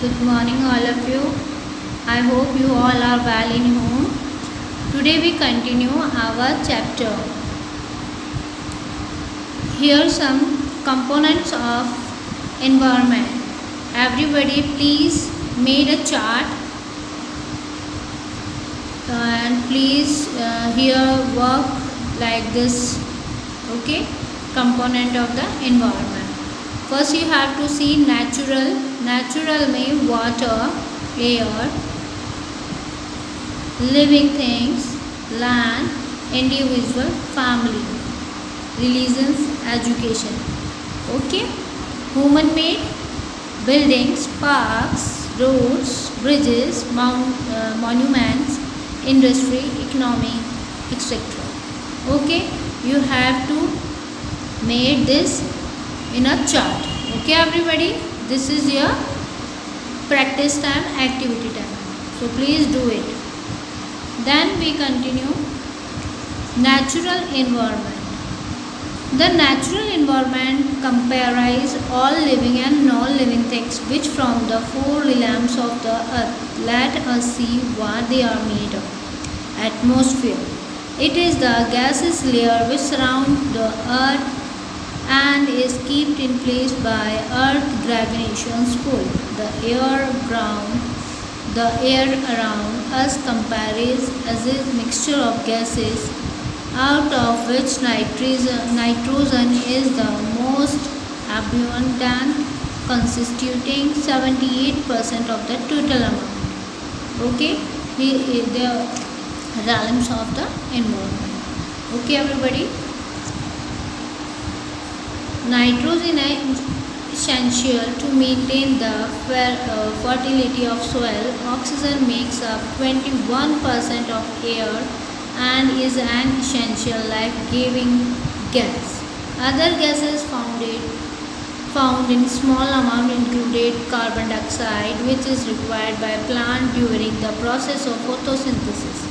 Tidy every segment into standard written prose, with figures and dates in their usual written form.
Good morning, all of you. I hope you all are well in home. Today we continue our chapter. Here are some components of environment. Everybody, please make a chart and please here work like this. Okay, component of the environment. First, you have to see natural. Natural means water, air, living things, land, individual, family, religions, education. Okay, human made buildings, parks, roads, bridges, monuments, industry, economy, etc. Okay, you have to make this in a chart. Okay, everybody, this is your practice time, activity time, so please do it. Then we continue. Natural environment. The natural environment comprises all living and non-living things which form the four realms of the earth. Let us see what they are made of. Atmosphere. It is the gaseous layer which surrounds the earth and is kept in place by earth gravitational pull. The air around us comprises as a mixture of gases, out of which nitrogen is the most abundant, constituting 78% of the total amount. Okay, the realms of the environment. Okay, everybody. Nitrogen is essential to maintain the fertility of soil. Oxygen makes up 21% of air and is an essential life-giving gas. Other gases found in small amount included carbon dioxide, which is required by plant during the process of photosynthesis,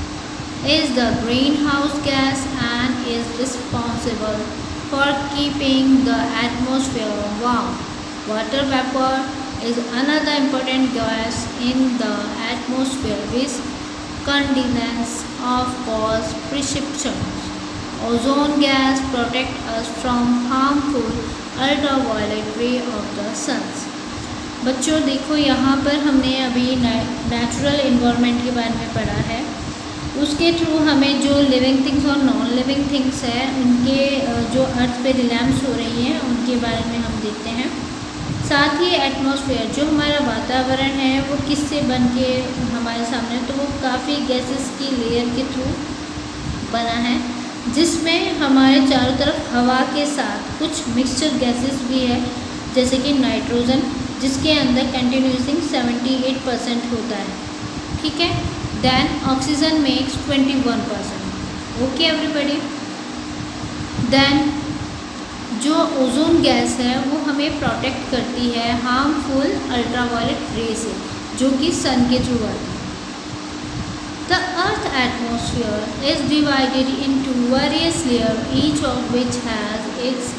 is the greenhouse gas and is responsible for keeping the atmosphere warm. Water vapor is another important gas in the atmosphere which condenses of cause precipitation. Ozone gas protects us from harmful ultraviolet ray of the sun. बच्चों देखो, यहाँ पर हमने अभी natural environment के बारे में पढ़ा है. उसके थ्रू हमें जो लिविंग थिंग्स और नॉन लिविंग थिंग्स है उनके जो अर्थ पे रिलैम्स हो रही हैं उनके बारे में हम देखते हैं. साथ ही एटमॉस्फेयर, जो हमारा वातावरण है वो किससे बन के हमारे सामने, तो वो काफ़ी गैसेस की लेयर के थ्रू बना है, जिसमें हमारे चारों तरफ हवा के साथ कुछ मिक्सचर गैसेस भी है, जैसे कि नाइट्रोजन, जिसके अंदर कंटिन्यूसिंग 78% होता है. ठीक है. Then oxygen makes 21%. Okay, everybody. Then जो ओजोन गैस है वो हमें प्रोटेक्ट करती है हार्मफुल अल्ट्रावायलेट रे से, जो कि सन के थ्रू आती है. The earth atmosphere is divided into various layers, each of which has its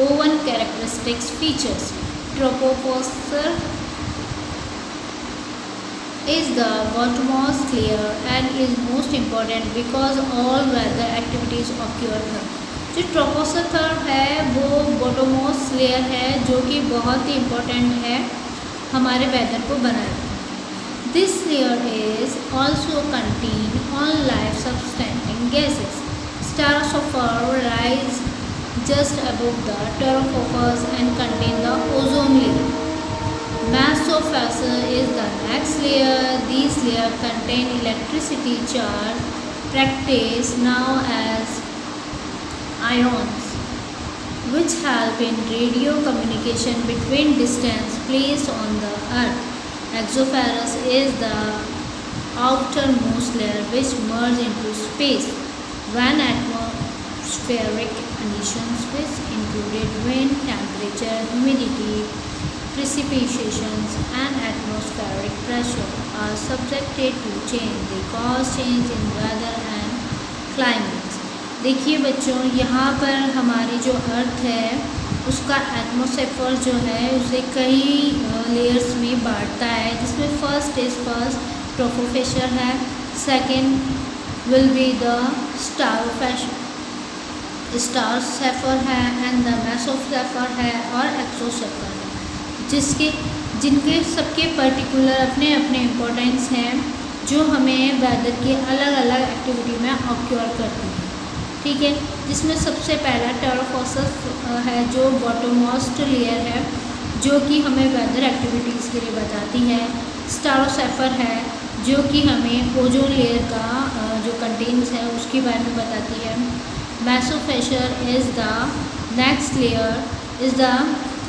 own characteristic features. Troposphere is the bottommost layer and is most important because all weather activities occur here. जो troposphere है वो बॉटममोस्ट layer है, जो कि बहुत ही important है हमारे weather को बनाने. This layer is also contain all life substantiating gases. Stratosphere rise just above the troposphere and contain the ozone layer. Mesosphere is the next layer. These layers contain electricity charge particles known as ions, which help in radio communication between distant places on the earth. Exosphere is the outermost layer which merges into space when atmospheric conditions, which included wind, temperature, humidity, precipitations and atmospheric pressure, are subjected to change. They cause change in weather and climate. देखिए बच्चों, यहाँ पर हमारी जो अर्थ है उसका atmosphere जो है उसे कई लेयर्स में बांटता है, जिसमें फर्स्ट ट्रोपोस्फेयर है, second will be the stratosphere है एंड द मेसोस्फेयर है और एक्सोस्फेयर है, जिनके सबके पर्टिकुलर अपने अपने इम्पोर्टेंस हैं, जो हमें वेदर की अलग अलग एक्टिविटी में ऑक्योर करती है। ठीक है, जिसमें सबसे पहला ट्रोपोस्फेयर है जो बॉटमोस्ट लेयर है, जो कि हमें वेदर एक्टिविटीज़ के लिए बताती है। स्ट्राटोस्फेयर है जो कि हमें ओजोन लेयर का जो कंटेन्स है उसके बारे में बताती है। Mesosphere is the next layer is the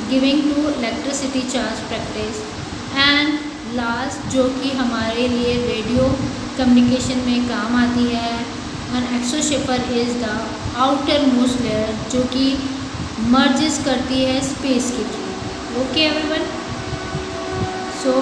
giving to electricity charge practice and last जो कि हमारे लिए रेडियो कम्युनिकेशन में काम आती है। And exosphere is the outer most layer जो कि मर्जेस करती है स्पेस के थ्रू। ओके एवरीवन, सो